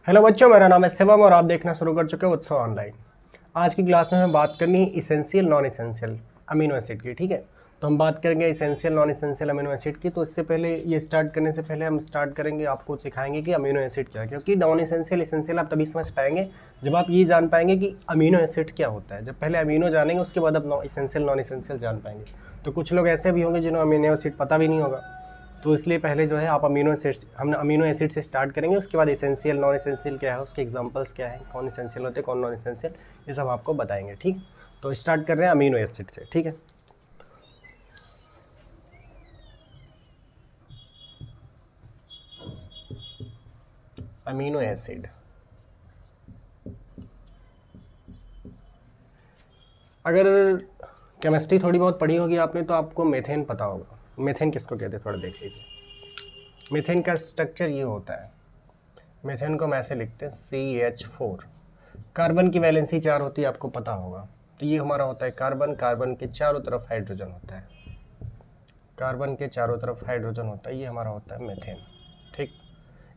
Hello बच्चों, मेरा नाम है शिवम और आप देखना शुरू कर चुके हो उत्सव ऑनलाइन। आज की क्लास में हमें बात करनी है essential non essential amino acid की। ठीक है, तो हम बात करेंगे essential non essential amino acid की। तो इससे पहले ये स्टार्ट करने से पहले हम स्टार्ट करेंगे, आपको सिखाएंगे कि अमीनो एसिड क्या है, क्योंकि नॉन इसेंशियल इसेंशियल आप तभी समझ पाएंगे जब आप ये जान पाएंगे कि अमीनो एसिड क्या होता है। जब पहले अमीनो जानेंगे उसके बाद आप इसेंशियल नॉन इसेंशियल जान पाएंगे। तो कुछ लोग ऐसे भी होंगे जिन्हें अमीनो एसिड पता भी नहीं होगा, तो इसलिए पहले जो है आप हम अमीनो एसिड से स्टार्ट करेंगे। उसके बाद एसेंशियल नॉन एसेंशियल क्या है, उसके एग्जांपल्स क्या है, कौन एसेंशियल होते हैं कौन नॉन एसेंशियल, ये सब आपको बताएंगे। ठीक, तो स्टार्ट कर रहे हैं अमीनो एसिड से। ठीक है, अमीनो एसिड, अगर केमिस्ट्री थोड़ी बहुत पढ़ी होगी आपने तो आपको मेथेन पता होगा। मेथेन किसको कहते हैं, थोड़ा देख लीजिए। मेथेन का स्ट्रक्चर ये होता है, मेथेन को हम ऐसे लिखते हैं CH4। कार्बन की वैलेंसी 4 होती है, आपको पता होगा। तो ये हमारा होता है कार्बन, कार्बन के चारों तरफ हाइड्रोजन होता है, कार्बन के चारों तरफ हाइड्रोजन होता है, ये हमारा होता है मेथेन। ठीक,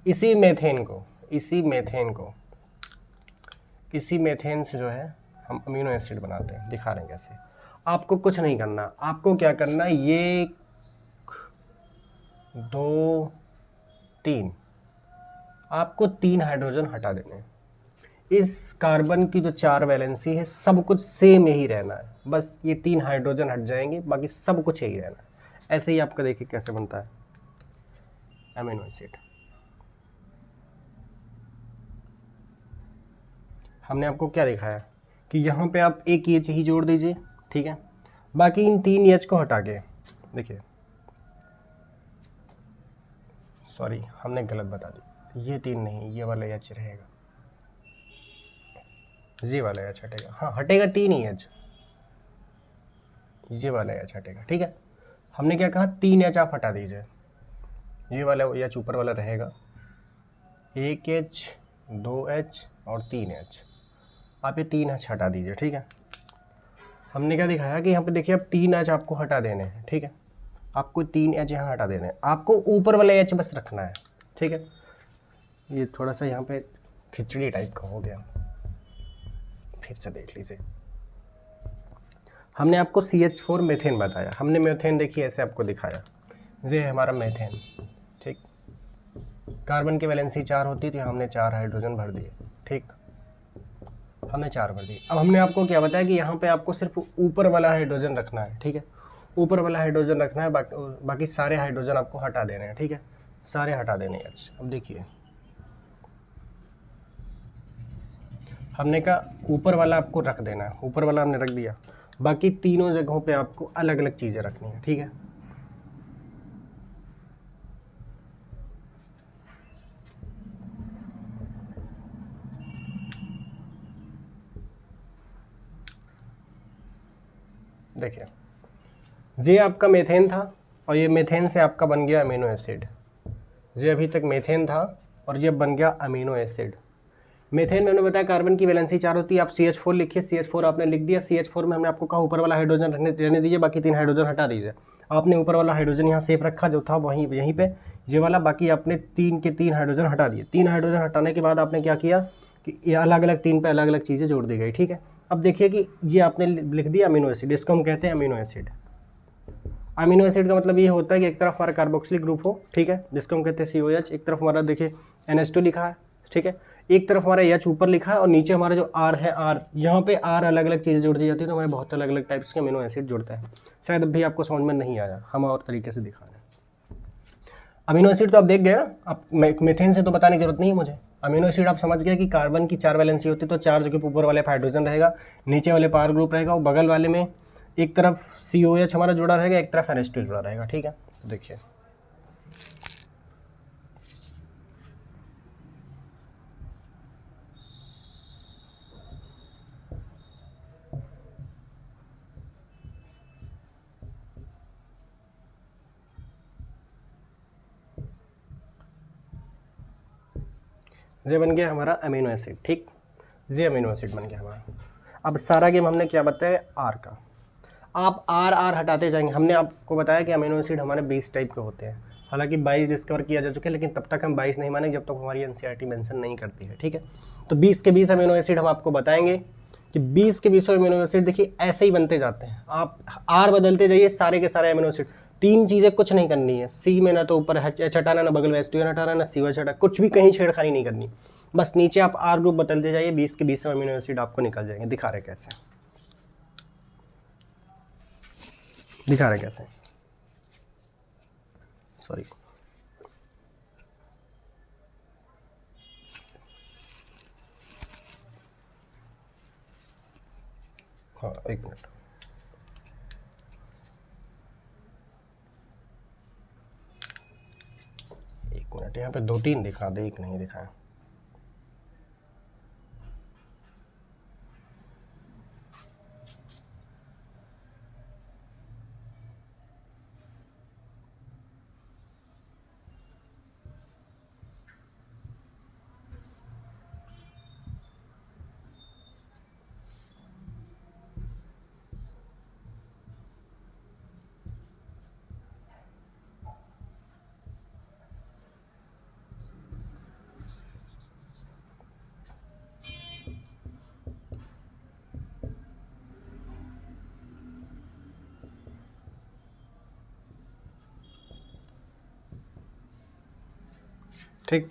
इसी मेथेन से जो है हम अमीनो एसिड बनाते हैं। दिखा रहे हैं कैसे। आपको कुछ नहीं करना, आपको क्या करना है, ये 2 3 आपको 3 हाइड्रोजन हटा देने हैं। इस कार्बन की जो 4 वैलेंसी है सब कुछ सेम यही रहना है, बस ये 3 हाइड्रोजन हट जाएंगे, बाकी सब कुछ यही रहना है। ऐसे ही आपका देखिए कैसे बनता है अमीनो एसिड। हमने आपको क्या दिखाया कि यहाँ पे आप एक एच ही जोड़ दीजिए, ठीक है, बाकी इन 3 एच को हटा के, देखिए सॉरी हमने गलत बता दी, ये 3 नहीं, ये वाला एच रहेगा, ये वाला एच हटेगा। हाँ हटेगा 3 ही एच, ये वाला एच हटेगा। ठीक है, हमने क्या कहा, 3 एच आप हटा दीजिए, ये वाला एच ऊपर वाला रहेगा, 1 एच 2 एच और 3 एच, आप ये 3 एच हटा दीजिए। ठीक है, हमने क्या दिखाया कि यहाँ पे देखिए अब 3 एच आपको हटा देने हैं। ठीक है, आपको 3 एच यहाँ हटा देने हैं, आपको ऊपर वाला एच बस रखना है। ठीक है, ये थोड़ा सा यहाँ पे खिचड़ी टाइप का हो गया, फिर से देख लीजिए। हमने आपको CH4 मेथेन बताया, हमने मेथेन देखिए ऐसे आपको दिखाया, ये है हमारा मेथेन। ठीक, कार्बन की वैलेंसी 4 होती थी, हमने 4 हाइड्रोजन भर दिए। ठीक, हमने 4 भर दिए। अब हमने आपको क्या बताया कि यहाँ पे आपको सिर्फ ऊपर वाला हाइड्रोजन रखना है। ठीक है, ऊपर वाला हाइड्रोजन रखना है, बाकी सारे हाइड्रोजन आपको हटा देने हैं। ठीक है, सारे हटा देने हैं। अच्छा अब देखिए, हमने कहा ऊपर वाला आपको रख देना है, ऊपर वाला हमने रख दिया, बाकी तीनों जगहों पे आपको अलग अलग चीज़ें रखनी है। ठीक है, देखिए ये आपका मेथेन था और ये मेथेन से आपका बन गया अमीनो एसिड। ये अभी तक मेथेन था और ये बन गया अमीनो एसिड। मेथेन में हमने बताया कार्बन की वैलेंसी 4 होती है, आप CH4 लिखिए, CH4 आपने लिख दिया। CH4 में हमने आपको कहा ऊपर वाला हाइड्रोजन रहने दीजिए, बाकी 3 हाइड्रोजन हटा दीजिए। आपने ऊपर वाला हाइड्रोजन यहाँ सेफ रखा जो था वहीं यहीं पे, ये वाला, बाकी आपने 3 के 3 हाइड्रोजन हटा दिए। 3 हाइड्रोजन हटाने के बाद आपने क्या किया कि ये अलग अलग 3 पे अलग अलग चीज़ें जोड़ दी गई। ठीक है, अब देखिए कि ये आपने लिख दिया अमीनो एसिड, इसको हम कहते हैं अमीनो एसिड। अमीनो एसिड का मतलब ये होता है कि एक तरफ हमारा कार्बोक्सिलिक ग्रुप हो, ठीक है, जिसको हम कहते हैं COH, एक तरफ हमारा देखिए NH2 लिखा है, ठीक है, एक तरफ हमारा H ऊपर लिखा है और नीचे हमारा जो R है R, यहाँ पे R अलग अलग चीज़ें जोड़ दी जाती है, तो हमारे बहुत अलग अलग टाइप्स के अमीनो एसिड जुड़ता है। शायद अभी आपको समझ में नहीं आया, हम और तरीके से दिखा रहे हैं। अमीनो एसिड तो आप देख गए ना, आप मेथेन से तो बताने की जरूरत नहीं है मुझे। अमीनो एसिड आप समझ गए कि कार्बन की 4 वैलेंसी होती है, तो 4 जगह ऊपर वाले पे हाइड्रोजन रहेगा, नीचे वाले पर R ग्रुप रहेगा और बगल वाले में एक तरफ COH हमारा जुड़ा रहेगा, एक तरफ NH2 जुड़ा रहेगा। ठीक है, तो देखिए ये बन गया हमारा अमीनो एसिड। ठीक, ये अमीनो एसिड बन गया हमारा। अब सारा गेम हमने क्या बताया, R का। आप R हटाते जाएंगे। हमने आपको बताया कि अमीनो एसिड हमारे 20 टाइप के होते हैं, हालांकि 22 डिस्कवर किया जा चुका है, लेकिन तब तक हम 22 नहीं मानेंगे जब तक हमारी एनसीईआरटी मेंशन नहीं करती है, ठीक है। तो 20 के 20 अमीनो एसिड हम आपको बताएंगे कि 20 के 20 अमीनो एसिड देखिए ऐसे ही बनते जाते हैं, आप आर बदलते जाइए, सारे के सारे अमीनो एसिड। 3 चीज़ें कुछ नहीं करनी है, सी में ना तो ऊपर एच हटाना, ना बगल में H2 हटाना, ना सी हटाना, कुछ भी कहीं छेड़खानी नहीं करनी, बस नीचे आप आर ग्रुप बदलते जाइए, 20 के 20 अमीनो एसिड आपको निकल जाएंगे। दिखा रहे कैसे, दिखा रहे कैसे, सॉरी, हाँ एक मिनट, यहाँ पे 2-3 दिखा दे, एक नहीं दिखाया। ठीक,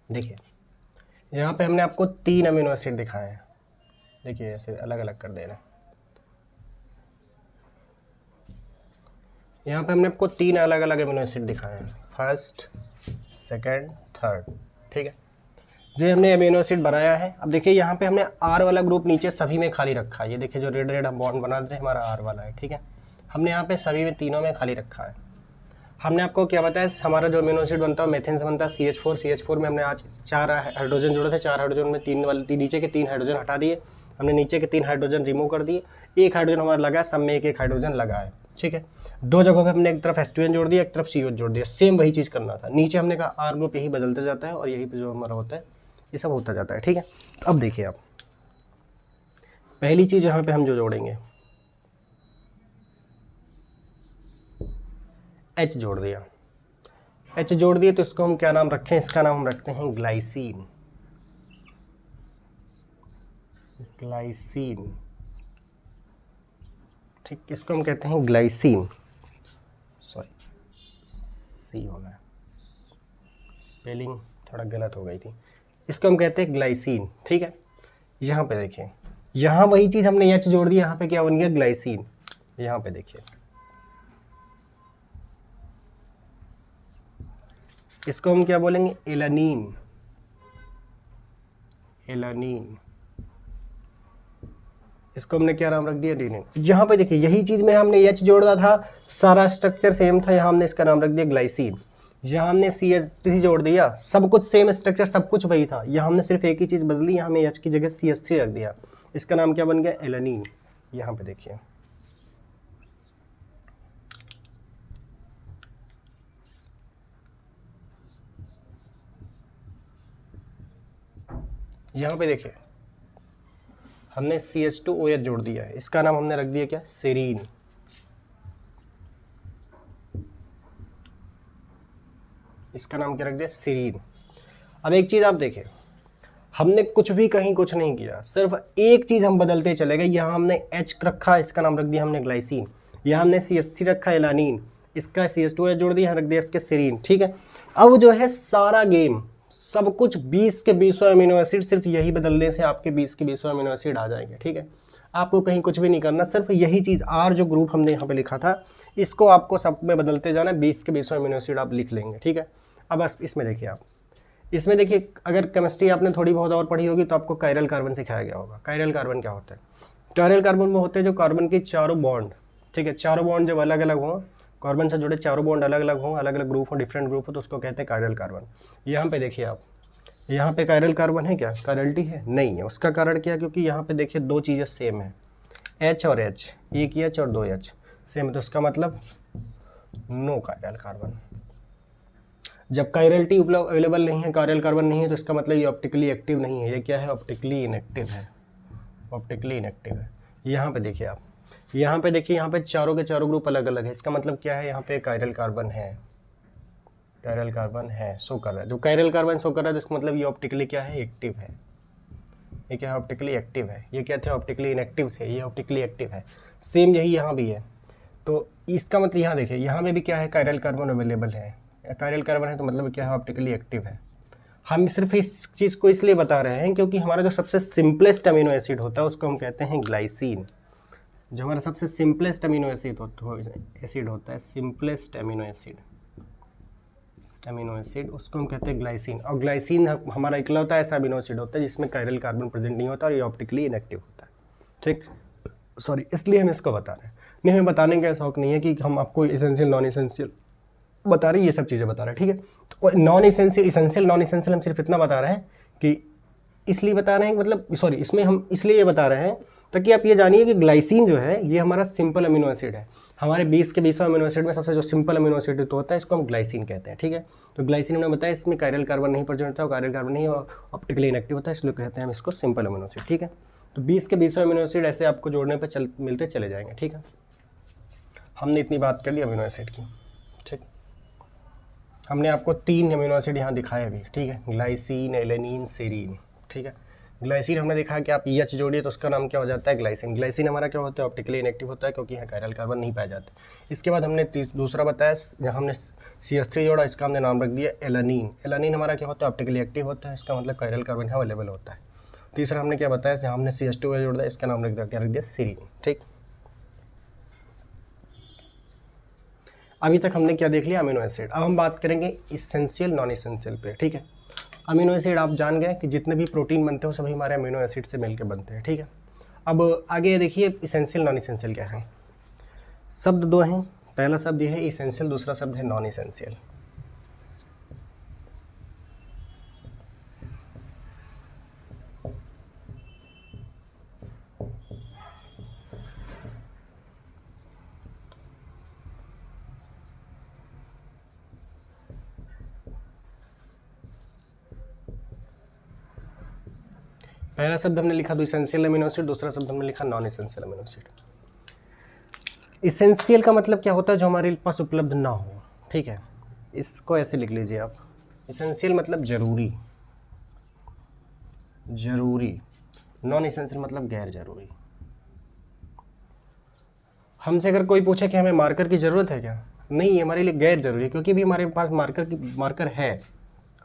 देखिए यहाँ पे हमने आपको 3 अमीनो एसिड दिखाए हैं, देखिए ऐसे अलग अलग कर दे रहे हैं। यहाँ पे हमने आपको 3 अलग अलग अमीनो एसिड दिखाए हैं, फर्स्ट, सेकंड, थर्ड, ठीक है। ये हमने अमीनो एसिड बनाया है। अब देखिए यहाँ पे हमने आर वाला ग्रुप नीचे सभी में खाली रखा है, ये देखिए जो रेड रेड हम बॉन्ड बना देते हैं हमारा आर वाला है, ठीक है। हमने यहाँ पे सभी में, तीनों में खाली रखा है। हमने आपको क्या बताया, हमारा जो अमीनो एसिड बनता है मेथेन से बनता है CH4। CH4 में हमने आज 4 हाइड्रोजन जोड़े थे, 4 हाइड्रोजन में 3 वाले नीचे के 3 हाइड्रोजन हटा दिए, हमने नीचे के 3 हाइड्रोजन रिमूव कर दिए, 1 हाइड्रोजन हमारा लगा, सब में 1 हाइड्रोजन लगा है, ठीक है। 2 जगहों पे हमने एक तरफ H2N जोड़ दिया, एक तरफ COH जोड़ दिया, सेम वही चीज़ करना था। नीचे हमने कहा आर ग्रुप यही बदलते जाता है और यही पे जो हमारा होता है ये सब होता जाता है, ठीक है। तो अब देखिए आप पहली चीज़ यहाँ पे हम जो जोड़ेंगे, H जोड़ दिया, H जोड़ दिए, तो इसको हम क्या नाम रखें, इसका नाम हम रखते हैं ग्लाइसिन। ग्लाइसिन, ठीक, इसको हम कहते हैं ग्लाइसिन, सॉरी सी होना है, स्पेलिंग थोड़ा गलत हो गई थी, इसको हम कहते हैं ग्लाइसिन, ठीक है। यहाँ पे देखिए, यहाँ वही चीज़ हमने H जोड़ दी, यहाँ पे क्या बन गया, ग्लाइसिन। यहाँ पे देखिए, इसको हम क्या बोलेंगे, एलानीन। एलानीन, इसको हमने क्या नाम रख दिया, एडेनिन। यहाँ पे देखिए यही चीज़ में हमने H जोड़ा था, सारा स्ट्रक्चर सेम था, यहाँ हमने इसका नाम रख दिया ग्लाइसिन। यहाँ हमने CH3 जोड़ दिया, सब कुछ सेम स्ट्रक्चर, सब कुछ वही था, यहाँ हमने सिर्फ एक ही चीज़ बदली, यहाँ हमें H की जगह CH3 रख दिया, इसका नाम क्या बन गया, एलानीन। यहाँ पे देखिए, यहाँ पे देखिए हमने CH2OH जोड़ दिया है, इसका नाम हमने रख दिया क्या, सेरीन। इसका नाम क्या रख दिया, सेरीन। अब एक चीज़ आप देखिए, हमने कुछ भी कहीं कुछ नहीं किया, सिर्फ एक चीज़ हम बदलते चले गए। यहाँ हमने H रखा, इसका नाम रख दिया हमने ग्लाइसिन। यहाँ हमने CH3 रखा, एलानीन, इसका CH2OH जोड़ दिया, यहाँ रख दिया इसके सेरीन, ठीक है। अब जो है सारा गेम, सब कुछ 20 के 20 अमीनो एसिड, सिर्फ यही बदलने से आपके 20 के 20 अमीनो एसिड आ जाएंगे, ठीक है। आपको कहीं कुछ भी नहीं करना, सिर्फ यही चीज़ आर जो ग्रुप हमने यहाँ पे लिखा था, इसको आपको सब में बदलते जाना, 20 के 20 अमीनो एसिड आप लिख लेंगे, ठीक है। अब बस इसमें देखिए आप, इसमें देखिए अगर केमिस्ट्री आपने थोड़ी बहुत और पढ़ी होगी तो आपको कायरल कार्बन सिखाया गया होगा। कायरल कार्बन क्या होता है, कायरल कार्बन में होते हैं जो कार्बन के चारों बॉन्ड, ठीक है, चारों बॉन्ड जब अलग अलग हों, कार्बन से जुड़े चारों बॉन्ड अलग अलग हों, अलग अलग ग्रुप हो, डिफरेंट ग्रुप हो, तो उसको कहते हैं कायरल कार्बन। यहाँ पे देखिए आप, यहाँ पे कायरल कार्बन है क्या, कायरलिटी है, नहीं है। उसका कारण क्या है, क्योंकि यहाँ पे देखिए 2 चीज़ें सेम है, H और H, एक ही H और 2 H सेम है, तो उसका मतलब नो कायरल कार्बन। जब कायरलिटी अवेलेबल नहीं है, कायरल कार्बन नहीं है, तो इसका मतलब ये ऑप्टिकली एक्टिव नहीं है, ये क्या है, ऑप्टिकली इनएक्टिव है, ऑप्टिकली इनएक्टिव है। यहाँ पे देखिए आप, यहाँ पे देखिए, यहाँ पे चारों के चारों ग्रुप अलग अलग है, इसका मतलब क्या है, यहाँ पे कायरल कार्बन है, कायरल कार्बन है, शो कर रहा है। जो कायरल कार्बन शो कर रहा है तो इसका मतलब ये ऑप्टिकली क्या है, एक्टिव है। ये क्या है, ऑप्टिकली एक्टिव है। ये क्या थे, ऑप्टिकली इनएक्टिव थे, ये ऑप्टिकली एक्टिव है। सेम यही यहाँ भी है। तो इसका मतलब यहाँ देखिए, यहाँ पे भी क्या है, कायरल कार्बन अवेलेबल है। कायरल कार्बन है तो मतलब क्या है, ऑप्टिकली एक्टिव है। हम सिर्फ इस चीज़ को इसलिए बता रहे हैं क्योंकि हमारा जो सबसे सिंपलेस्ट अमीनो एसिड होता है उसको हम कहते हैं ग्लाइसिन। जो हमारा सबसे सिंपलेस्ट अमीनो एसिड होता है, सिंपलेस्ट अमीनो एसिड, उसको हम कहते हैं ग्लाइसिन। और ग्लाइसिन हमारा इकलौता ऐसा अमीनो एसिड होता है जिसमें कायरल कार्बन प्रेजेंट नहीं होता और ये ऑप्टिकली इनएक्टिव होता है। ठीक, सॉरी, इसलिए हम इसको बता रहे हैं। नहीं, हमें बताने का शौक नहीं है कि हम आपको इसेंशियल नॉन इसेंशियल बता रहे हैं, ये सब चीज़ें बता रहे हैं। ठीक है, तो non essential, essential, non essential हम सिर्फ इतना बता रहे हैं कि इसलिए बता रहे हैं, मतलब सॉरी, इसमें हम इसलिए ये बता रहे हैं ताकि आप ये जानिए कि ग्लाइसिन जो है ये हमारा सिंपल अमीनो एसिड है। हमारे 20 के 20वां अमीनो एसिड में सबसे जो सिंपल अमीनो एसिड तो होता है इसको हम ग्लाइसिन कहते हैं। ठीक है, तो ग्लाइसिन हमने बताया इसमें कायरल कार्बन नहीं प्रेजेंट होता, कायरल कार्बन नहीं ऑप्टिकली इनएक्टिव होता है, इसलिए कहते हैं हम इसको सिंपल अमीनो एसिड। ठीक है, तो 20 के 20वां अमीनो एसिड ऐसे आपको जोड़ने पर मिलते चले जाएंगे। ठीक है, हमने इतनी बात कर ली अमीनो एसिड की। ठीक, हमने आपको 3 अमीनो एसिड यहाँ दिखाए अभी। ठीक है, ग्लाइसिन, एलेनिन, सेरीन। ठीक है, ग्लाइसिन हमने देखा कि आप EH जोड़िए तो उसका नाम क्या हो जाता है, ग्लाइसिन। ग्लाइसिन हमारा क्या होता है, ऑप्टिकली इनएक्टिव होता है क्योंकि यहाँ कायरल कार्बन नहीं पाए जाते। इसके बाद हमने दूसरा बताया, जहाँ हमने CH3 जोड़ा, इसका हमने नाम रख दिया एलानिन। एलानिन हमारा क्या होता है, ऑप्टिकली एक्टिव होता है, इसका मतलब कायरल कार्बन यहाँ अवेलेबल होता है। तीसरा हमने क्या बताया, जहाँ हमने CH2 जोड़ दिया, इसका नाम रख दिया सेरीन। ठीक, अभी तक हमने क्या देख लिया, अमीनो एसिड। अब हम बात करेंगे इसेंशियल नॉन इसेंशियल पे। ठीक है, अमीनो एसिड आप जान गए कि जितने भी प्रोटीन बनते हैं सभी हमारे अमीनो एसिड से मिलकर बनते हैं। ठीक है, अब आगे देखिए इसेंशियल नॉन इसेंशियल क्या है। शब्द 2 हैं, पहला शब्द ये है इसेंशियल, दूसरा शब्द है नॉन इसेंशियल। पहला शब्द हमने लिखा तो इसेंशियल अमीनो एसिड, दूसरा शब्द हमने लिखा non essential amino acid. Essential का मतलब क्या होता है, जो हमारे पास उपलब्ध ना हो। ठीक है, इसको ऐसे लिख लीजिए आप, इसेंशियल मतलब जरूरी, जरूरी। नॉन इसेंशियल मतलब गैर जरूरी। हमसे अगर कोई पूछे कि हमें मार्कर की ज़रूरत है क्या, नहीं, हमारे लिए गैर जरूरी है क्योंकि अभी हमारे पास मार्कर है,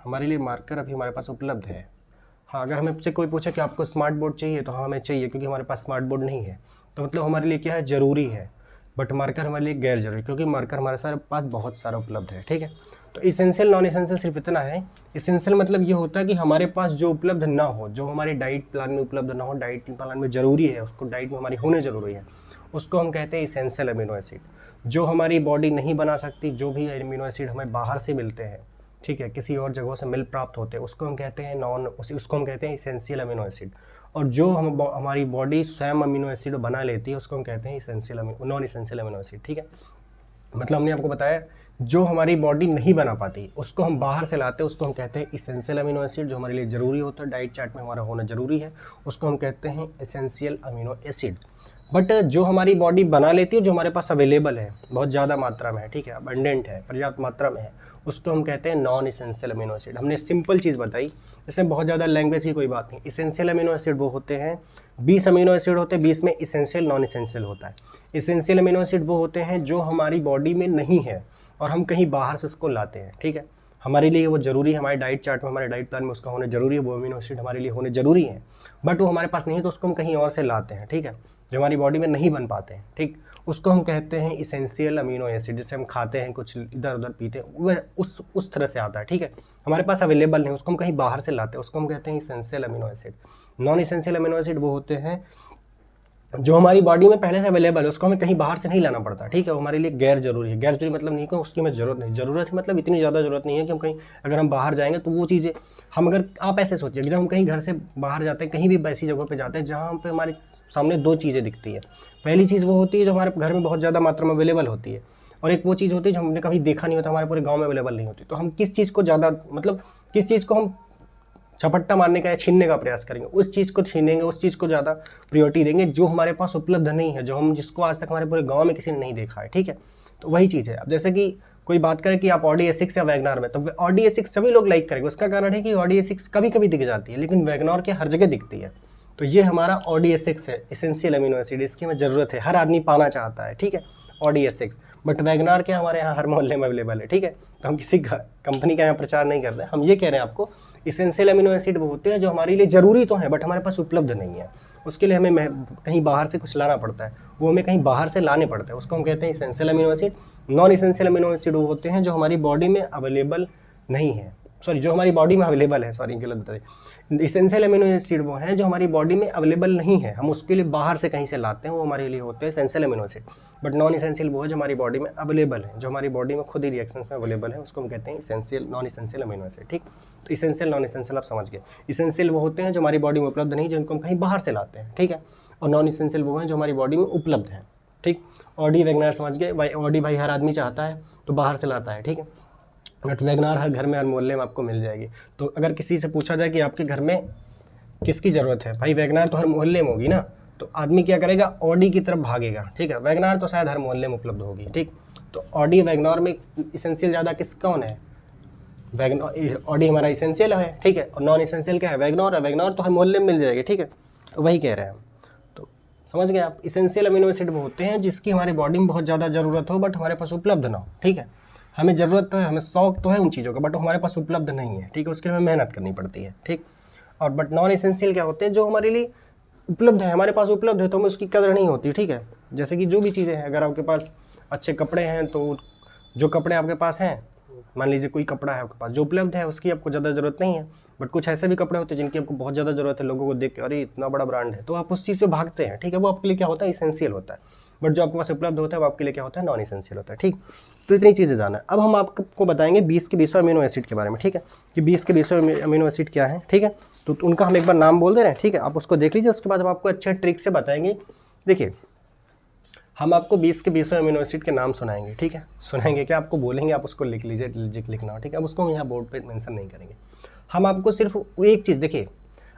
हमारे लिए मार्कर अभी हमारे पास उपलब्ध है। हाँ, अगर हमसे कोई पूछे कि आपको स्मार्ट बोर्ड चाहिए तो हाँ हमें चाहिए क्योंकि हमारे पास स्मार्ट बोर्ड नहीं है, तो मतलब हमारे लिए क्या है, ज़रूरी है। बट मार्कर हमारे लिए गैर जरूरी क्योंकि मार्कर हमारे सारे पास बहुत सारा उपलब्ध है। ठीक है, तो इसेंशियल नॉन इसेंशियल सिर्फ इतना है। इसेंशियल मतलब ये होता है कि हमारे पास जो उपलब्ध ना हो, जो हमारी डाइट प्लान में उपलब्ध ना हो, डाइट प्लान में ज़रूरी है, उसको डाइट में हमारी होने ज़रूरी है, उसको हम कहते हैं इसेंशियल अमीनो एसिड। जो हमारी बॉडी नहीं बना सकती, जो भी अमीनो एसिड हमें बाहर से मिलते हैं, ठीक है, किसी और जगहों से मिल प्राप्त होते हैं, उसको हम कहते हैं उसको हम कहते हैं इसेंशियल अमीनो एसिड। और जो हमारी बॉडी स्वयं अमीनो एसिड बना लेती है उसको हम कहते हैं नॉन इसेंशियल अमीनो एसिड। ठीक है, मतलब हमने आपको बताया जो हमारी बॉडी नहीं बना पाती उसको हम बाहर से लाते हैं, उसको हम कहते हैं इसेंशियल अमीनो एसिड। जो हमारे लिए ज़रूरी होता है, डाइट चार्ट में हमारा होना ज़रूरी है, उसको हम कहते हैं इसेंशियल अमीनो एसिड। बट जो हमारी बॉडी बना लेती है, जो हमारे पास अवेलेबल है, बहुत ज़्यादा मात्रा में है, ठीक है, अबंडेंट है, पर्याप्त मात्रा में है, उसको हम कहते हैं नॉन इसेंशियल अमीनो एसिड। हमने सिंपल चीज़ बताई, इसमें बहुत ज़्यादा लैंग्वेज की कोई बात नहीं। इसेंशियल अमीनो एसिड वो होते हैं, 20 अमीनो एसिड होते हैं, 20 में इसेंशियल नॉन इसेंशियल होता है। इसेंशियल अमीनो एसिड वो होते हैं जो हमारी बॉडी में नहीं है और हम कहीं बाहर से उसको लाते हैं। ठीक है, हमारे लिए वो ज़रूरी है, हमारे डाइट चार्ट में, हमारे डाइट प्लान में उसका होना ज़रूरी है, वो अमीनो एसिड हमारे लिए होने ज़रूरी है, बट वो हमारे पास नहीं है तो उसको हम कहीं और से लाते हैं। ठीक है, जो हमारी बॉडी में नहीं बन पाते हैं, ठीक, उसको हम कहते हैं इसेंशियल अमीनो एसिड। जिसे हम खाते हैं, कुछ इधर उधर पीते हैं, वह उस तरह से आता है। ठीक है, हमारे पास अवेलेबल नहीं, उसको हम कहीं बाहर से लाते हैं, उसको हम कहते हैं essential amino acid. Non essential amino acid वो होते हैं जो हमारी बॉडी में पहले से अवेलेबल है, उसको हमें कहीं बाहर से नहीं लाना पड़ता। ठीक है, वो हमारे लिए गैर जरूरी है। गैर जरूरी मतलब नहीं कि उसकी हमें ज़रूरत नहीं, ज़रूरत है मतलब इतनी ज़्यादा ज़रूरत नहीं है कि हम कहीं अगर हम बाहर जाएंगे तो वो चीज़ें हम अगर आप ऐसे सोचिए कि जब हम कहीं घर से बाहर जाते हैं, कहीं भी ऐसी जगह पे जाते हैं जहाँ पे हमारे सामने 2 चीज़ें दिखती है। पहली चीज़ वो होती है जो हमारे घर में बहुत ज़्यादा मात्रा में अवेलेबल होती है, और एक वो चीज़ होती है जो हमने कभी देखा नहीं होता, हमारे पूरे गाँव में अवेलेबल नहीं होती। तो हम किस चीज़ को ज़्यादा, मतलब किस चीज़ को हम झपट्टा मारने का या छीनने का प्रयास करेंगे, उस चीज़ को छीनेंगे, उस चीज़ को ज़्यादा प्रायोरिटी देंगे जो हमारे पास उपलब्ध नहीं है, जिसको आज तक हमारे पूरे गाँव में किसी ने नहीं देखा है, ठीक है। तो वही चीज़ है। अब जैसे कि कोई बात करें कि आप ऑडी A6 या वैगनार में, तो ऑडी A6 सभी लोग लाइक करेंगे। उसका कारण है कि ऑडी A6 कभी कभी दिख जाती है, लेकिन वैगनार के हर जगह दिखती है। तो ये हमारा ऑडी A6 है, एसेंशियल अमीनो एसिड, इसकी हमें ज़रूरत है, हर आदमी पाना चाहता है, ठीक है, ऑडी A6। बट वैगनार क्या हमारे यहाँ हर मोहल्ले में अवेलेबल है, ठीक है। तो हम किसी कंपनी का यहाँ प्रचार नहीं कर रहे हैं, हम ये कह रहे हैं आपको, एसेंशियल अमीनो एसिड वो होते हैं जो हमारे लिए ज़रूरी तो हैं बट हमारे पास उपलब्ध नहीं है। उसके लिए हमें कहीं बाहर से कुछ लाना पड़ता है, वो हमें कहीं बाहर से लाने पड़ते हैं, उसको हम कहते हैं essential amino acid. Non essential amino acid वो होते हैं जो हमारी बॉडी में अवेलेबल नहीं है, जो हमारी बॉडी में अवेलेबल है, गलत बता दें। एसेंशियल अमीनो एसिड वो हैं जो हमारी बॉडी में अवेलेबल नहीं है, हम उसके लिए बाहर से कहीं से लाते हैं, वो हमारे लिए होते हैं essential amino acid. But non essential वो है जो हमारी बॉडी में अवेलेबल है, जो हमारी बॉडी में खुद ही रिएक्शंस में अवेलेबल है, उसको हम कहते हैं essential non essential amino acid, ठीक। तो एसेंशियल नॉन एसेंशियल आप समझ गए। एसेंशियल वो होते हैं जो हमारी बॉडी में उपलब्ध नहीं, जिनको हम कहीं बाहर से लाते हैं, ठीक है। और नॉन एसेंशियल वो हैं जो हमारी बॉडी में उपलब्ध हैं, ठीक। ऑडी वैगनार समझ गए भाई, ऑडी भाई हर आदमी चाहता है तो बाहर से लाता है, ठीक है। बट वैगनार हर घर में, हर मोहल्ले में आपको मिल जाएगी। तो अगर किसी से पूछा जाए कि आपके घर में किसकी ज़रूरत है, भाई वैगनार तो हर मोहल्ले में होगी ना, तो आदमी क्या करेगा, ऑडी की तरफ भागेगा, ठीक है। वैगनार तो शायद हर मोहल्ले में उपलब्ध होगी, ठीक। तो ऑडी वैगनार में इसेंशियल ज़्यादा कौन है, वैगनार। ऑडी हमारा इसेंशियल है, ठीक है, और नॉन इसेंशियल क्या है, वैगनार है। वैगनार तो हर मोहल्ले में मिल जाएगी, ठीक है। तो वही कह रहे हैं हम। तो समझ गए आप, इसेंशियल अमीनो एसिड वो होते हैं जिसकी हमारी बॉडी में बहुत ज़्यादा ज़रूरत हो बट हमारे पास उपलब्ध ना हो, ठीक है। हमें ज़रूरत तो है, हमें शौक तो है उन चीज़ों का, बट हमारे पास उपलब्ध नहीं है, ठीक है। उसके लिए हमें मेहनत करनी पड़ती है, ठीक। और बट नॉन एसेंशियल क्या होते हैं, जो हमारे लिए उपलब्ध है, हमारे पास उपलब्ध है तो हमें उसकी कदर नहीं होती, ठीक है। जैसे कि जो भी चीज़ें हैं, अगर आपके पास अच्छे कपड़े हैं तो जो कपड़े आपके पास हैं, मान लीजिए कोई कपड़ा है आपके पास जो उपलब्ध है, उसकी आपको ज़्यादा ज़रूरत नहीं है। बट कुछ ऐसे भी कपड़े होते हैं जिनकी आपको बहुत ज़्यादा ज़रूरत है, लोगों को देख के अरे इतना बड़ा ब्रांड है, तो आप उस चीज़ पे भागते हैं, ठीक है। वो आपके लिए क्या होता है, इसेंशियल होता है। बट जो आपके पास उपलब्ध होता है वो आपके लिए क्या होता है, नॉन इसेंशियल होता है, ठीक। तो इतनी चीज़ें जाना है। अब हम आपको बताएंगे 20 के 20 अमीनो एसिड के बारे में, ठीक है, कि 20 के 20 अमीनो एसिड क्या है, ठीक है। तो उनका हम एक बार नाम बोल दे रहे हैं, ठीक है, आप उसको देख लीजिए। उसके बाद हम आपको अच्छे ट्रिक से बताएंगे। देखिए, हम आपको 20 के 20 अमीनो एसिड के नाम सुनाएंगे, ठीक है। सुनाएंगे क्या, आपको बोलेंगे, आप उसको लिख लीजिए, लिखना हो, ठीक है। अब उसको हम यहाँ बोर्ड पे मेंशन नहीं करेंगे। हम आपको सिर्फ एक चीज़, देखिए,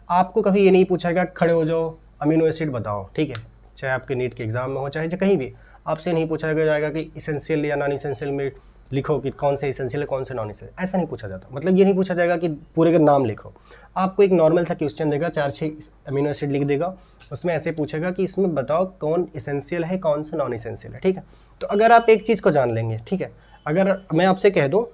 आपको कभी ये नहीं पूछाएगा खड़े हो जाओ अमीनो एसिड बताओ, ठीक है, चाहे आपके नीट के एग्जाम में हो चाहे कहीं भी, आपसे नहीं पूछा जाएगा कि इसेंशियल या नॉन इसेंशियल में लिखो कि कौन से इसेंशियल है कौन से नॉन इसेंशियल, ऐसा नहीं पूछा जाता। मतलब ये नहीं पूछा जाएगा कि पूरे का नाम लिखो। आपको एक नॉर्मल सा क्वेश्चन देगा, 4-6 अमीनो एसिड लिख देगा, उसमें ऐसे पूछेगा कि इसमें बताओ कौन इसेंशियल है कौन सा नॉन इसेंशियल है, ठीक है। तो अगर आप एक चीज़ को जान लेंगे, ठीक है, अगर मैं आपसे कह दूँ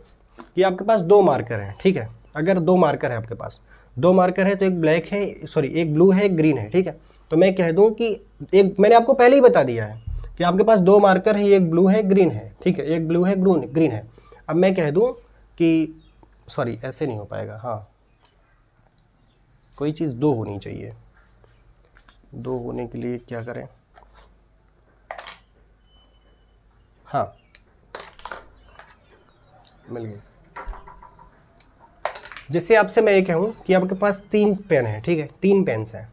कि आपके पास 2 मार्कर हैं, ठीक है, अगर 2 मार्कर है आपके पास, 2 मार्कर है तो एक ब्लैक है, एक ब्लू है, एक ग्रीन है, ठीक है। तो मैं कह दूं कि एक, मैंने आपको पहले ही बता दिया है कि आपके पास 2 मार्कर है, एक ब्लू है, ग्रीन है, ठीक है, एक ब्लू है, ग्रीन है। अब मैं कह दूं कि ऐसे नहीं हो पाएगा, हाँ, कोई चीज़ 2 होनी चाहिए। 2 होने के लिए क्या करें, हाँ, मिल गई। जैसे आपसे मैं ये कहूँ कि आपके पास 3 पेन है, ठीक है, 3 पेन्स हैं,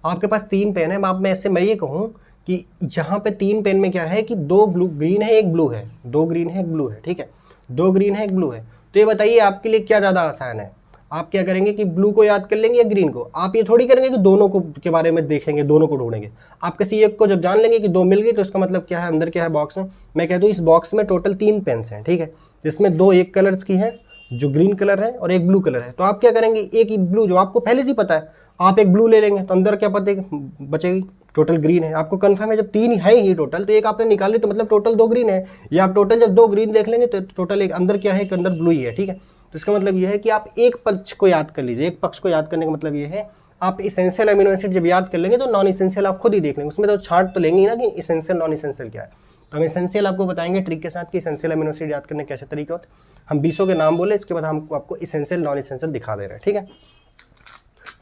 आपके पास 3 पेन है। मैं ये कहूँ कि यहाँ पे 3 पेन में क्या है कि 2 ग्रीन है, एक ब्लू है, 2 ग्रीन है, एक ब्लू है, ठीक है, 2 ग्रीन है, एक ब्लू है। तो ये बताइए आपके लिए क्या ज़्यादा आसान है, आप क्या करेंगे कि ब्लू को याद कर लेंगे या ग्रीन को? आप ये थोड़ी करेंगे कि दोनों को के बारे में देखेंगे, दोनों को ढूंढेंगे। आप किसी एक को जब जान लेंगे कि 2 मिल गई तो इसका मतलब क्या है, अंदर क्या है बॉक्स में। मैं कहता हूँ इस बॉक्स में टोटल 3 पेन्स हैं, ठीक है, जिसमें 2 एक कलर्स की हैं जो ग्रीन कलर है और एक ब्लू कलर है। तो आप क्या करेंगे, एक ही ब्लू जो आपको पहले से ही पता है, आप एक ब्लू ले लेंगे तो अंदर क्या पता बचेगी, टोटल ग्रीन है। आपको कंफर्म है जब 3 है ही टोटल, तो एक आपने निकाल ली तो मतलब टोटल 2 ग्रीन है। या आप टोटल जब 2 ग्रीन देख लेंगे तो टोटल एक अंदर क्या है, एक अंदर ब्लू ही है, ठीक है। तो इसका मतलब ये है कि आप एक पक्ष को याद कर लीजिए। एक पक्ष को याद करने का मतलब ये है, आप इसेंशियल अमीनो एसिड जब याद कर लेंगे तो नॉन इसेंशियल आप खुद ही देख लेंगे, उसमें तो छांट तो लेंगे ही ना कि इसेंशियल नॉन इसेंशियल क्या है। तो हम इसेंशियल आपको बताएंगे ट्रिक के साथ कि इसेंशियल अमीनो एसिड याद करने कैसे तरीके होते हैं। हम 20 के नाम बोले, इसके बाद हम आपको इसेंशियल नॉन इसेंशियल दिखा दे रहे हैं, ठीक है।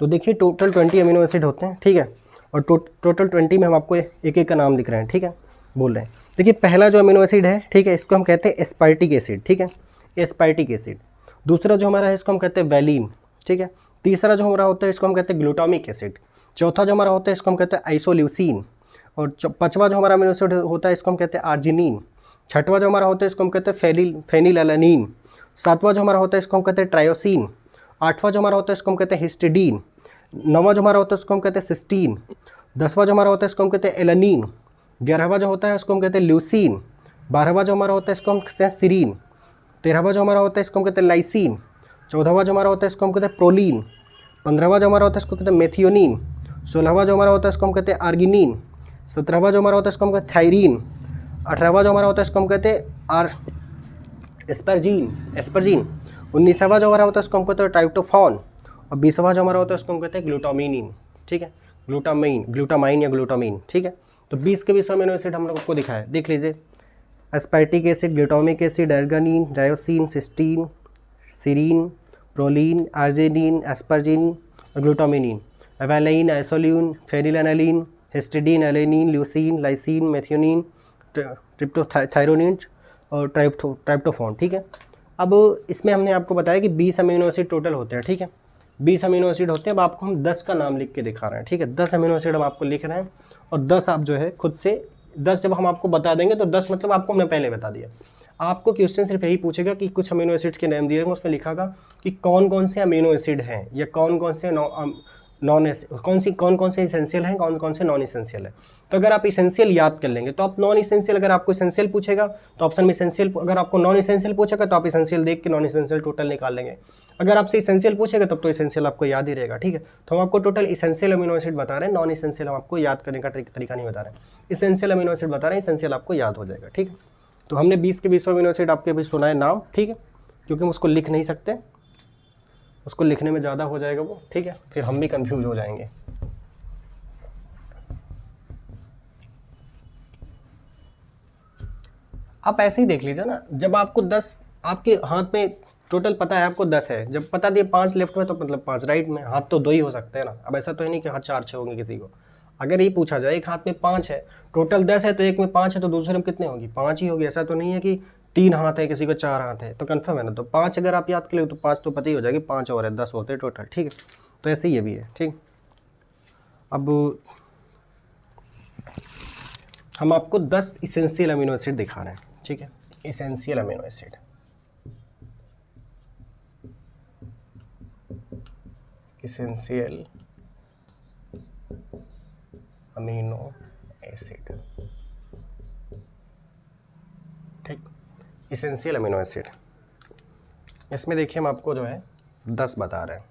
तो देखिए टोटल 20 अमीनो एसिड होते हैं, ठीक है, और टोटल 20 में हम आपको एक एक का नाम दिख रहे हैं, ठीक है, बोल रहे हैं। देखिए पहला जो अमीनो एसिड है, ठीक है, इसको हम कहते हैं एस्पार्टिक एसिड, ठीक है, एस्पार्टिक एसिड। दूसरा जो हमारा है इसको हम कहते हैं वैलिन, ठीक है। तीसरा जो हमारा होता है इसको हम कहते हैं ग्लूटामिक एसिड। चौथा जो हमारा होता है इसको हम कहते हैं आइसोल्यूसिन। और 5वां जो हमारा अमीनो एसिड होता है इसको हम कहते हैं आर्जिनिन। 6वां जो हमारा होता है इसको हम कहते हैं फेनिलएलानिन। 7वां जो हमारा होता है इसको हम कहते हैं ट्रायोसिन। 8वां जो हमारा होता है इसको हम कहते हैं हिस्टिडीन। 9वां जो हमारा होता है उसको हम कहते हैं सिस्टीन। 10वां जो हमारा होता है इसको हम कहते हैं एलानीन। 11वां जो होता है उसको हम कहते हैं ल्यूसीन। 12वां जो हमारा होता है इसको हम कहते हैं सीरीन। 13वां जो हमारा होता है इसको हम कहते हैं लाइसीन। 14वां जो हमारा होता है इसको हम कहते हैं प्रोलीन। 15वां जो हमारा होता है इसको कहते हैं मेथियोनिन। 16वां जो हमारा होता है इसको हम कहते हैं आर्गिनिन। 17वां जो हमारा होता है इसको हम कहते हैं थायरीन। 18वां जो हमारा होता है इसको हम कहते हैं एस्परजीन। 19वां जो हमारा होता है इसको हम कहते हैं ट्राइप्टोफॉन। और 20वां जो हमारा होता है उसको हम कहते हैं ग्लूटामिन। ठीक है, ग्लूटामाइन या ग्लूटामिन। ठीक है, तो 20 के 20 अमीनो एसिड हम लोग को दिखा है, देख लीजिए। Aspartic acid, glutamic acid, arginine, tyrosine, cysteine, serine, proline, arginine, asparagine और glutamine. Valine, isoleucine, phenylalanine, histidine, alanine, leucine, lysine, methionine, ट्रिप्टोथायरोनिन और ट्राइप्टोफॉन। ठीक है, अब इसमें हमने आपको बताया कि 20 अमीनो एसिड टोटल होते हैं। ठीक है, 20 अमीनो एसिड होते हैं। अब आपको हम 10 का नाम लिख के दिखा रहे हैं। ठीक है, 10 अमीनो एसिड हम आपको लिख रहे हैं और 10 आप जो है खुद से 10 जब हम आपको बता देंगे तो 10 मतलब आपको हमने पहले बता दिया। आपको क्वेश्चन सिर्फ यही पूछेगा कि कुछ अमीनो एसिड के नाम दिए होंगे, उसमें लिखा होगा कि कौन कौन से अमीनो एसिड हैं या कौन कौन से कौन कौन से इसेंशियल हैं, कौन कौन से नॉन इसेंशियल है। तो अगर आप इसेंशियल याद कर लेंगे तो आप नॉन इसेंशियल, अगर आपको इसेंशियल पूछेगा तो ऑप्शन में इसेंशियल, अगर आपको नॉन इसेंशियल पूछेगा तो आप इसेंशियल देख के नॉन इसेंशियल टोटल निकाल लेंगे। अगर आपसे इसेंशियल पूछेगा तब तो इसेंशियल आपको याद ही रहेगा। ठीक है, तो हम आपको टोटल इसेंशियल अमीनो एसिड बता रहे हैं, नॉन इसेंशियल हम आपको याद करने का तरीका नहीं बता रहे हैं। इसेंशियल अमीनो एसिड बता रहे हैं, इसेंशियल आपको याद हो जाएगा। ठीक है, तो हमने 20 के 20 अमीनो एसिड आपके भी सुना है नाम। ठीक है, क्योंकि हम उसको लिख नहीं सकते, उसको लिखने में ज़्यादा हो जाएगा वो। ठीक है, फिर हम भी कंफ्यूज हो जाएंगे। आप ऐसे ही देख लीजिए ना, जब आपको 10 आपके हाथ में टोटल पता है, आपको 10 है, जब पता दिए 5 लेफ्ट में तो मतलब 5 राइट में, हाथ तो 2 ही हो सकते हैं ना। अब ऐसा तो है नहीं कि हाथ 4-6 होंगे किसी को। अगर ये पूछा जाए एक हाथ में 5 है, टोटल 10 है तो एक में 5 है तो दूसरे में कितने होगी, 5 ही होगी। ऐसा तो नहीं है कि 3 हाथ है किसी को 4 हाथ है, तो कन्फर्म है ना। तो 5 अगर आप याद कर ले तो 5 तो पता ही हो जाएगी, 5 और है 10 होते हैं टोटल। ठीक है, तो ऐसे ही ये भी है। ठीक, अब हम आपको 10 इसेंशियल अमीनो एसिड दिखा रहे हैं। ठीक है, essential amino acid, essential amino acid. ठीक, इसेंशियल अमीनो एसिड, इसमें देखिए हम आपको जो है 10 बता रहे हैं।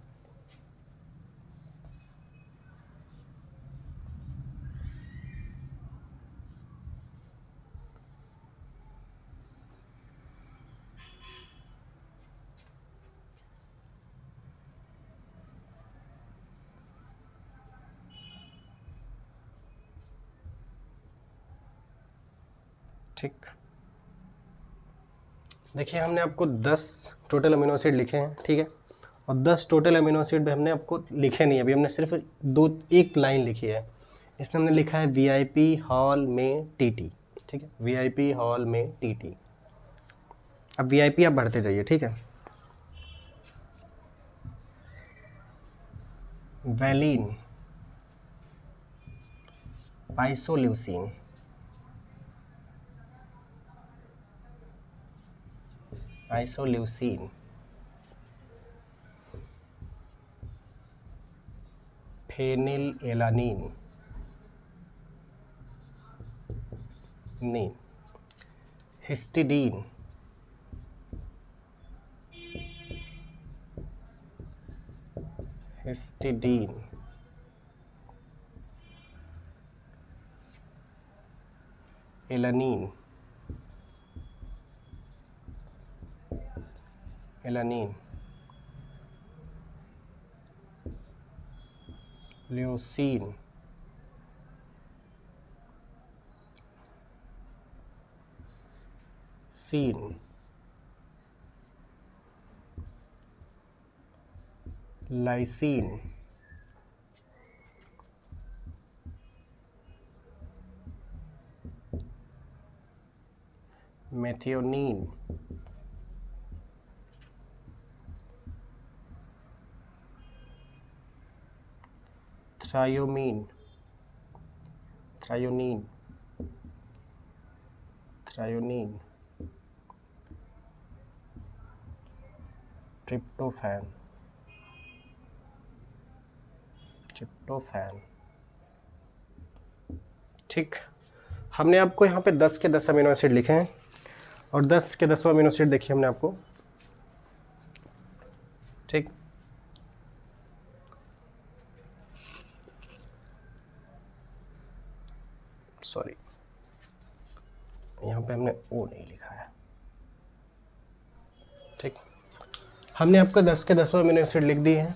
ठीक, देखिए हमने आपको 10 टोटल अमीनो एसिड लिखे हैं। ठीक है, और 10 टोटल अमीनो एसिड भी हमने आपको लिखे नहीं, अभी हमने सिर्फ एक लाइन लिखी है। इसमें हमने लिखा है वीआईपी हॉल में टीटी। ठीक है, वीआईपी हॉल में टीटी। अब वीआईपी आप बढ़ते जाइए। ठीक है, वैलिन, आइसोल्यूसिन, आइसोल्यूसिन, फेनिलएलानिन, नीन, histidine, histidine, alanine, alanine, leucine, सीन, lysine, methionine, threonine, threonine, threonine, tryptophan, tryptophan. ठीक, हमने आपको यहाँ पे 10 के 10 अमीनो एसिड लिखे हैं और 10 के 10 अमीनो एसिड देखिए हमने आपको। ठीक, सॉरी यहाँ पे हमने ओ नहीं लिखा है। ठीक, हमने आपको 10 के 10 अमीनो एसिड लिख दिए हैं।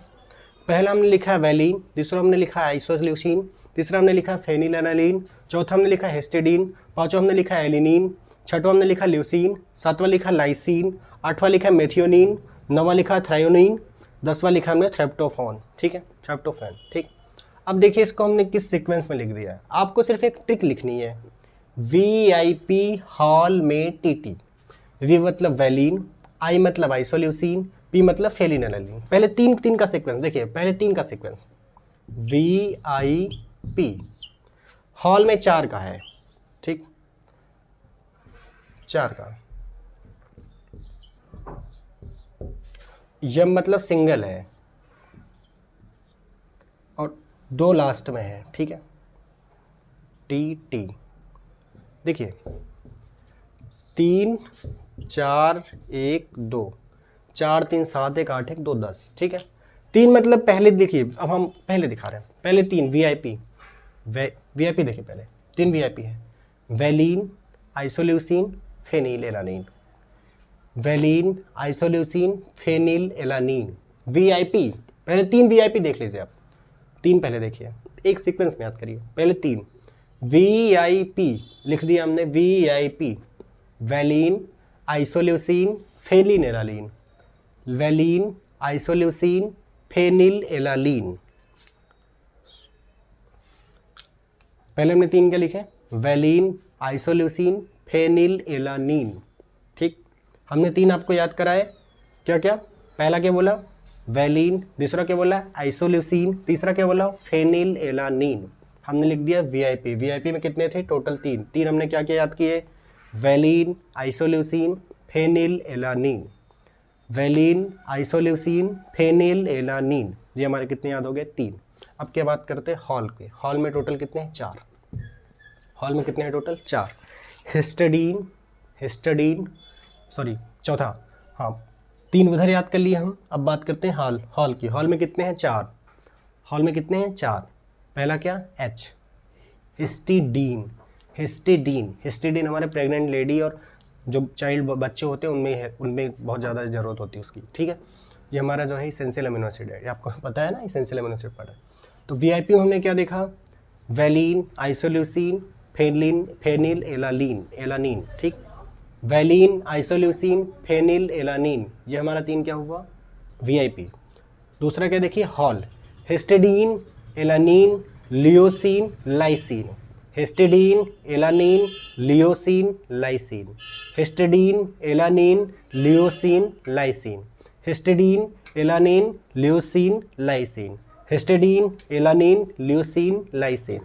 पहला हमने लिखा है वैलीन, दूसरा हमने लिखा है आइसोल्यूसिन, तीसरा हमने लिखा है फेनिलएनालिन, चौथा हमने लिखा है हिस्टिडीन, पांचवा हमने लिखा है एलिनिन, छठवां हमने लिखा ल्यूसिन, सातवां लिखा लाइसिन, आठवां लिखा मेथियोनिन, नौवां लिखा थ्रायोनिन, 10वां लिखा हमने ट्रिप्टोफैन। ठीक है, ट्रिप्टोफैन। ठीक, अब देखिए इसको हमने किस सीक्वेंस में लिख दिया है। आपको सिर्फ एक ट्रिक लिखनी है, VIP हॉल में TT। वी मतलब वैलीन, आई मतलब आइसोल्यूसिन, पी मतलब फेनिलएनालिन। पहले तीन का सीक्वेंस देखिए, पहले 3 का सीक्वेंस VIP, हॉल में 4 का है। ठीक, 4 का, यम मतलब सिंगल है और 2 लास्ट में है। ठीक है, TT। देखिए 3 4 1 2, 4 3 7 1 8 1 2 10। ठीक है, 3 मतलब पहले देखिए, अब हम पहले दिखा रहे हैं। पहले 3 VIP, VIP देखिए, पहले 3 VIP है, valine, isoleucine, phenylalanine, valine, isoleucine, phenylalanine, VIP। पहले 3 VIP देख लीजिए आप, 3 पहले देखिए, एक सीक्वेंस में याद करिए। पहले 3 VIP लिख दिया हमने, VIP, valine, isoleucine, phenylalanine, valine, isoleucine, phenylalanine. पहले हमने 3 क्या लिखे, वैलीन, आइसोल्यूसिन, फेनिलएनालिन। ठीक, हमने 3 आपको याद कराए, क्या क्या, पहला क्या बोला वैलीन, दूसरा क्या बोला आइसोल्यूसिन, तीसरा क्या बोला फेनिलएनालिन। हमने लिख दिया VIP। VIP में कितने थे, टोटल 3 हमने क्या क्या याद किए, valine, isoleucine, phenylalanine, valine, isoleucine, फेनिलएनालिन। ये हमारे कितने याद हो गए, 3। अब क्या बात करते हैं हॉल के। हॉल में टोटल कितने हैं, 4। हॉल में कितने हैं टोटल, 4। हिस्टिडीन, सॉरी चौथा, हाँ 3 उधर याद कर लिए हम। अब बात करते हैं हॉल की। हॉल में कितने हैं, 4। हॉल में कितने हैं, 4। पहला क्या, H, हिस्टिडीन। हिस्टिडीन हमारे प्रेग्नेंट लेडी और जो चाइल्ड बच्चे होते हैं उनमें बहुत ज़्यादा ज़रूरत होती है उसकी। ठीक है, ये हमारा जो है एसेंशियल अमीनो एसिड है, ये आपको पता है ना, एसेंशियल अमीनो एसिड पढ़ा है। तो VIP में हमने क्या देखा, वैलीन, आइसोल्यूसिन, फेनिलएनालिन। ठीक, वैलीन, आइसोल्यूसिन, फेनिलएनालिन, ये हमारा 3 क्या हुआ, VIP। दूसरा क्या देखिए, hall, histidine, alanine, leucine, lysine, histidine, alanine, leucine, lysine, histidine, alanine, leucine, lysine, histidine, alanine, leucine, lysine, histidine, alanine, leucine, lysine,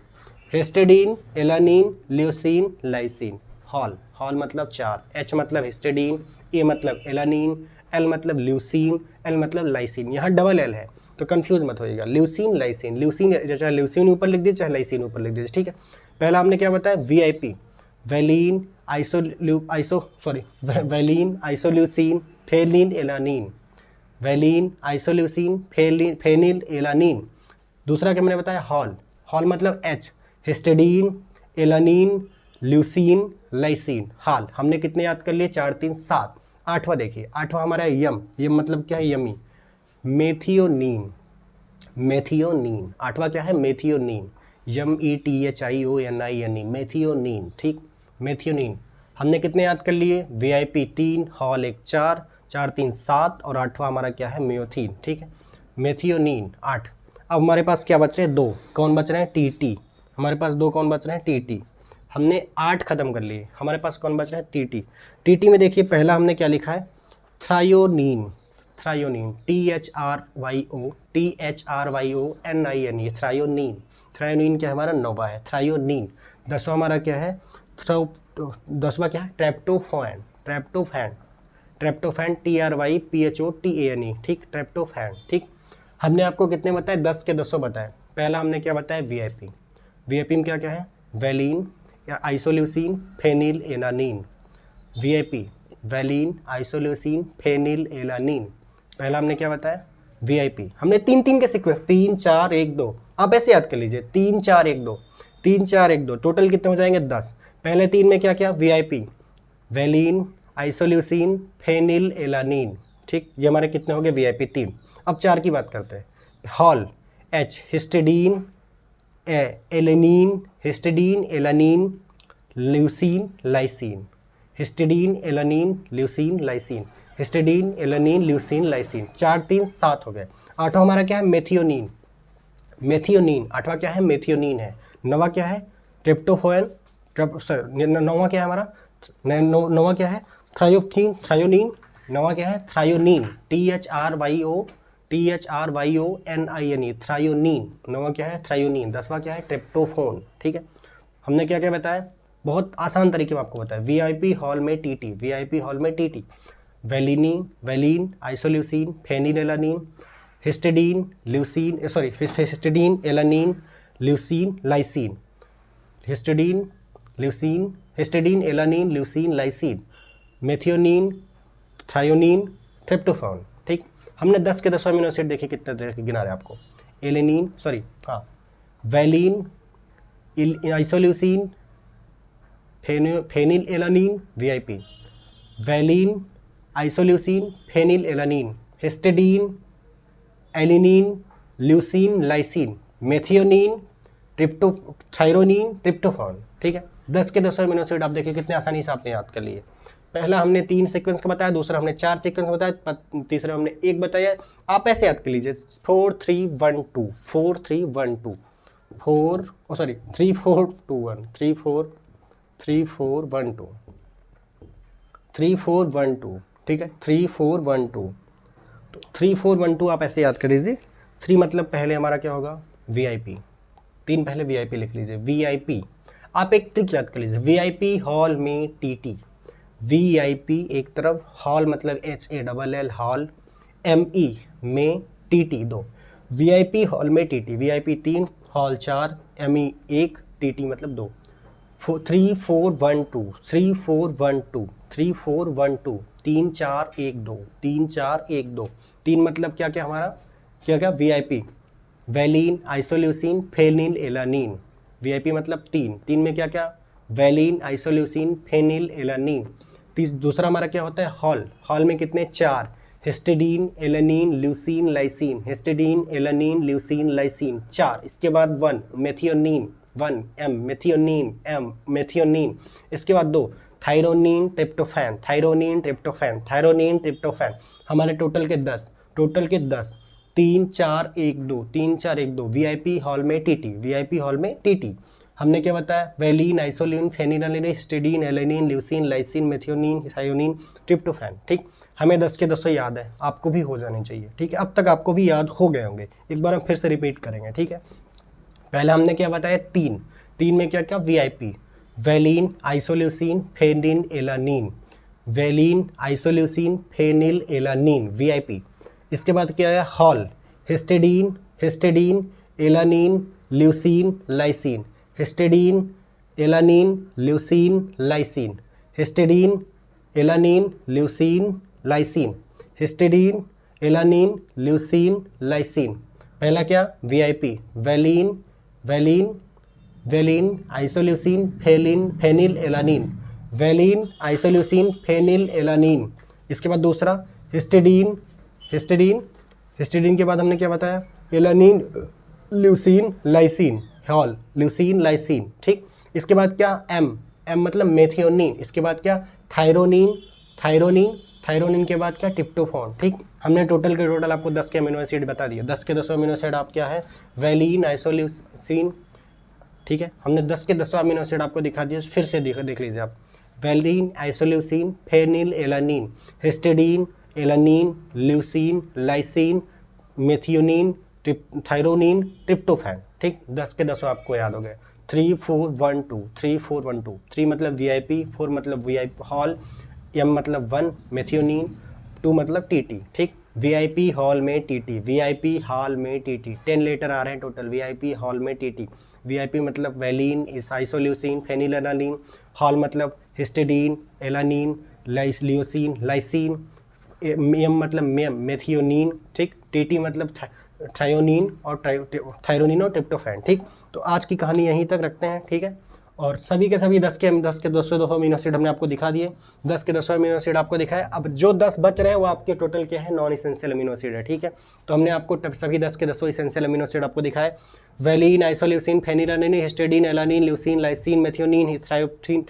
histidine, alanine, leucine, lysine. Hall मतलब 4, H मतलब हिस्टिडीन, A मतलब एलानिन, L मतलब leucine, L मतलब lysine. यहाँ double L है तो confuse मत होइएगा, ल्यूसीन, लाइसिन। चाहे ल्यूसीन ऊपर लिख दीजिए, चाहे लाइसिन ऊपर लिख दीजिए। ठीक है, पहला हमने क्या बताया, VIP, valine, valine, isoleucine, phenylalanine, valine, isoleucine, phenylalanine. दूसरा क्या मैंने बताया, हॉल मतलब H, histidine, alanine, leucine, lysine. Hall हमने कितने याद कर लिए, 4 3 7। 8वां देखिए, 8वां हमारा यम मतलब क्या है, यमी, मेथियोनीन। 8वां क्या है, मेथियोनीन, METHIONINE, मेथियोनीन। ठीक, मेथियोनीन हमने कितने याद कर लिए, VIP 3, हॉल 1 4, 4 3 7 और 8वां हमारा क्या है, म्योथीन। ठीक है, मेथियोनीन 8। अब हमारे पास क्या बच रहे हैं, 2। कौन बच रहे हैं, TT। हमारे पास 2 कौन बच रहे हैं, TT। हमने 8 खत्म कर लिए, हमारे पास कौन बच रहा है, TT। TT में देखिए पहला हमने क्या लिखा है, थ्रायोनीन, THRYONINE, थ्रायोनीन क्या है, हमारा 9वां है, थ्रायोनीन। 10वां हमारा क्या है, 10वां क्या है, ट्रिप्टोफैन, TRYPHOTANE। ठीक, ट्रिप्टोफैन। ठीक, हमने आपको कितने बताए, 10 के 10 बताए। पहला हमने क्या बताया वीआईपी। वीआईपी में क्या क्या है, वैलीन या isoleucine phenyl alanine. VIP valine isoleucine phenyl alanine, पहला हमने क्या बताया वीआईपी। हमने 3-3 के सीक्वेंस 3 4 1 2, आप ऐसे याद कर लीजिए 3 4 1 2 3 4 1 2, टोटल कितने हो जाएंगे 10। पहले 3 में क्या क्या VIP valine isoleucine phenyl alanine, ठीक, ये हमारे कितने हो गए वीआईपी 3। अब 4 की बात करते हैं, hall H histidine alanine, histidine alanine leucine lysine, histidine alanine leucine lysine, histidine alanine leucine lysine, 4 3 7 हो गए। आठवां हमारा क्या है मेथियोनिन, मेथियोनिन आठवां क्या है मेथियोनिन है। नवा क्या है ट्रिप्टोफैन, नौवां क्या है हमारा नौवां क्या है थ्रायोनिन, नवा क्या है थ्रायोनिन THRYONIN थ्रायोनिन, नवा क्या है थ्रायोनिन। 10वां क्या है ट्रिप्टोफोन, ठीक है। हमने क्या क्या बताया, बहुत आसान तरीके में आपको बताया। वीआईपी हॉल में टीटी, वीआईपी हॉल में TT valine isoleucine phenyl alanine histidine leucine sorry histidine alanine leucine lysine, histidine alanine leucine lysine, methionine threonine tryptophan, ठीक। हमने 10 के 10 अमीनो एसिड देखे कितने तरह के गिना रहे आपको, एलेनिन सॉरी हाँ valine isoleucine phenyl alanine VIP, valine isoleucine phenyl alanine, histidine alanine leucine lysine, methionine threonine tryptophan, ठीक है। 10 के 10 अमीनो एसिड आप देखिए कितने आसानी से आपने याद कर लिए। पहला हमने 3 सीक्वेंस का बताया, दूसरा हमने 4 सीक्वेंस बताया, तीसरा हमने 1 बताया। आप ऐसे याद कर लीजिए 4 3 1 2 4 3 1 2 4 सॉरी 3 4 2 1 3 4 3 4 1 2 3 4 1 2, ठीक है 3 4 1 2, तो 3 4 1 2 आप ऐसे याद कर लीजिए। 3 मतलब पहले हमारा क्या होगा वीआईपी, 3 पहले वीआईपी लिख लीजिए। वीआईपी आप एक ट्रिक याद कर लीजिए, वीआईपी हॉल में टीटी, वीआईपी एक तरफ, हॉल मतलब HALL हॉल, ME में टीटी 2, वीआईपी हॉल में TT, VIP 3 hall 4 ME 1 TT मतलब 2, 3 4 1 2 3 4 1 2 3 4 1 2 3 4 1 2 3 4 1 2, 3 मतलब क्या क्या हमारा क्या क्या VIP valine isoleucine phenyl alanine, VIP मतलब 3 में क्या क्या वैलीन आइसोल्यूसिन फेनिल एलानिन। दूसरा हमारा क्या होता है हॉल, हॉल में कितने 4 histidine alanine leucine lysine, histidine alanine leucine lysine 4। इसके बाद 1 methionine 1 M methionine M methionine, इसके बाद 2 thyronine tryptophan, thyronine tryptophan, thyronine tryptophan, हमारे टोटल के 10 3 4 1 2 3 4 1 2, वीआईपी हॉल में टीटी, वीआईपी हॉल में टीटी। हमने क्या बताया valine isoleucine phenyl histidine alanine leucine lysine methionine threonine tryptophan, ठीक। हमें 10 के 10 याद है, आपको भी हो जाने चाहिए, ठीक है। अब तक आपको भी याद हो गए होंगे, एक बार हम फिर से रिपीट करेंगे, ठीक है। पहला हमने क्या बताया 3 में क्या क्या VIP valine isoleucine phenyl alanine, valine isoleucine phenyl alanine VIP. इसके बाद क्या है hall histidine alanine leucine lysine, histidine alanine leucine lysine, histidine alanine leucine lysine, histidine alanine leucine lysine. पहला क्या VIP valine isoleucine phenyl alanine, valine isoleucine phenyl alanine. इसके बाद दूसरा histidine के बाद हमने क्या बताया alanine leucine lysine, hall leucine lysine, ठीक। इसके बाद क्या M मतलब मेथियोनिन, इसके बाद क्या थायरोनिन के बाद क्या ट्रिप्टोफान, ठीक। हमने टोटल के टोटल आपको 10 के अमीनो एसिड बता दिए। 10 के 10 अमीनो एसिड आप क्या है वैलीन आइसोल्यूसिन, ठीक है। हमने 10 के 10 अमीनो एसिड आपको दिखा दिए, फिर से देख लीजिए आप valine isoleucine phenyl alanine, histidine alanine leucine lysine methionine threonine tryptophan, ठीक। 10 के 10 आपको याद हो गए। 3 4 1 2 3 4 1 2, 3 मतलब वीआईपी, 4 मतलब वीआईपी हॉल, M मतलब 1 मेथियोनिन, 2 मतलब टीटी, ठीक। वीआईपी हॉल में टीटी, वीआईपी हॉल में टीटी, 10 लेटर आ रहे हैं टोटल, वीआईपी हॉल में टीटी। वीआईपी मतलब वैलीन, आइसोल्यूसिन, फेनिलएलानिन, हॉल मतलब हिस्टेडीन, एलानिन, लियोसिन, लाइसिन, एम मतलब मेथियोनिन, ठीक, टीटी मतलब थायोनिन और थायरोनिन और ट्रिप्टोफैन, ठीक। तो आज की कहानी यहीं तक रखते हैं, ठीक है। और सभी के सभी 10 के 200 अमीनो एसिड हमने आपको दिखा दिए, 10 के 200 अमीनो एसिड आपको दिखाए। अब जो 10 बच रहे हैं वो आपके टोटल क्या है, नॉन इसेंशियल अमीनो एसिड है, ठीक है। तो हमने आपको सभी 10 के 200 इसेंशियल अमीनो एसिड आपको दिखाए, valine, isoleucine, phenylalanine, histidine, alanine, leucine, lysine, methionine,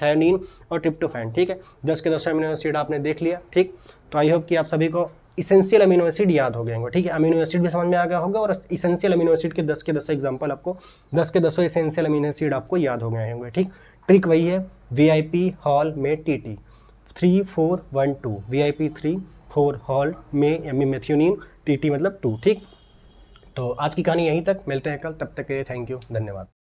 threonine और ट्रिप्टोफैन, ठीक है। 10 के 200 अमीनो एसिड आपने देख लिया, ठीक। तो आई होप कि आप सभी को इसेंशियल अमीनो एसिड याद हो गए होंगे, ठीक है। अमीनो एसिड भी समझ में आ गया होगा और इसेंशियल अमीनो एसिड के 10 के 200 एग्जांपल आपको, 10 के 200 इसेंशियल अमीनो एसिड आपको याद हो गए होंगे, ठीक। ट्रिक वही है, वीआईपी हॉल में टीटी 3412, वीआईपी 34 हॉल में मेथियोनिन, टीटी मतलब 2, ठीक। तो आज की कहानी यहीं तक, मिलते हैं कल, तब तक के लिए थैंक यू, धन्यवाद।